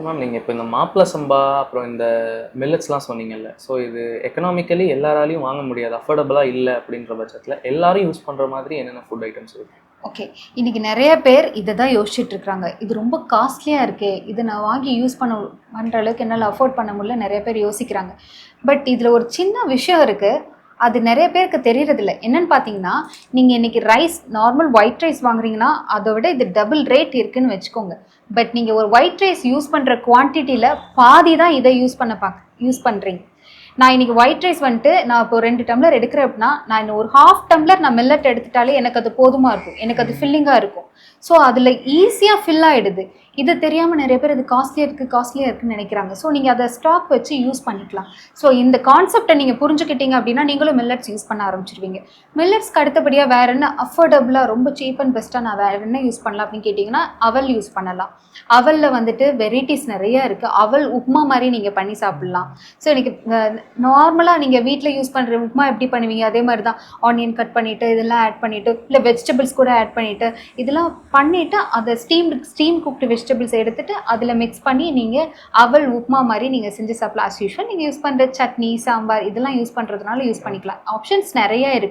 Ma'am நீங்கள் இப்போ இந்த மாப்பிள சம்பா அப்புறம் இந்த மில்லட்ஸ்லாம் சொன்னீங்கல்ல, ஸோ இது எக்கனாமிக்கலி எல்லாராலையும் வாங்க முடியாது, அஃபோர்டபுளாக இல்லை அப்படின்ற பட்சத்தில் எல்லாரும் யூஸ் பண்ணுற மாதிரி என்னென்ன ஃபுட் ஐட்டம்ஸ் இருக்குது? ஓகே, இன்னைக்கு நிறைய பேர் இதை தான் யோசிச்சுட்டு இருக்காங்க. இது ரொம்ப காஸ்ட்லியாக இருக்கே, இதை நான் வாங்கி யூஸ் பண்ணுற அளவுக்கு என்னால் அஃபோர்ட் பண்ண முடியல, நிறைய பேர் யோசிக்கிறாங்க. பட் இதில் ஒரு சின்ன விஷயம் இருக்குது, அது நிறைய பேருக்கு தெரியறதில்ல. என்னன்னு பார்த்தீங்கன்னா, நீங்கள் இன்றைக்கி ரைஸ் நார்மல் ஒயிட் ரைஸ் வாங்குறீங்கன்னா அதை விட இது டபுள் ரேட் இருக்குதுன்னு வச்சுக்கோங்க. பட் நீங்கள் ஒரு ஒயிட் ரைஸ் யூஸ் பண்ணுற குவான்டிட்டியில் பாதி தான் இதை யூஸ் பண்ணுறீங்க. நான் இன்றைக்கி ஒயிட் ரைஸ் வந்துட்டு நான் இப்போ 2 டம்ளர் எடுக்கிறேன் அப்படின்னா, நான் இன்னும் ஒரு ½ டம்ளர் நான் மில்லட் எடுத்துட்டாலே எனக்கு அது போதுமாக இருக்கும், எனக்கு அது ஃபில்லிங்காக இருக்கும். ஸோ அதில் ஈஸியாக ஃபில் ஆகிடுது. இது தெரியாமல் நிறைய பேர் இது காஸ்ட்லியாக இருக்குதுன்னு நினைக்கிறாங்க. ஸோ நீங்கள் அதை ஸ்டாக் வச்சு யூஸ் பண்ணிக்கலாம். ஸோ இந்த கான்செப்டை நீங்கள் புரிஞ்சுக்கிட்டீங்க அப்படின்னா நீங்களும் மில்லட்ஸ் யூஸ் பண்ண ஆரம்பிச்சிருவீங்க. மில்லட்ஸ்க்கு அடுத்தபடியாக வேறு என்ன அஃபோர்டபுளாக ரொம்ப சீப் அண்ட் பெஸ்ட்டாக நான் வேறு என்ன யூஸ் பண்ணலாம் அப்படின்னு கேட்டிங்கன்னா, அவல் யூஸ் பண்ணலாம். அவலில் வந்துட்டு வெரைட்டிஸ் நிறையா இருக்குது. அவல் உப்மா மாதிரி நீங்கள் பண்ணி சாப்பிட்லாம். ஸோ எனக்கு நார்மலாக நீங்கள் வீட்டில் யூஸ் பண்ணுற உப்மா எப்படி பண்ணுவீங்க, அதே மாதிரி தான் ஆனியன் கட் பண்ணிவிட்டு இதெல்லாம் ஆட் பண்ணிவிட்டு, இல்லை வெஜிடபிள்ஸ் கூட ஆட் பண்ணிவிட்டு இதெல்லாம் பண்ணிவிட்டு அதை ஸ்டீம் குக்டு வெஜிடபிள்ஸ் எடுத்துகிட்டு அதில் மிக்ஸ் பண்ணி நீங்கள் அவல் உப்மா மாதிரி நீங்கள் செஞ்சு சாப்பிடலாம். ஆஸ் யூஷுவல் நீங்கள் யூஸ் பண்ணுற சட்னி, சாம்பார் இதெல்லாம் யூஸ் பண்ணுறதுனால யூஸ் பண்ணிக்கலாம். ஆப்ஷன்ஸ் நிறையா இருக்குது.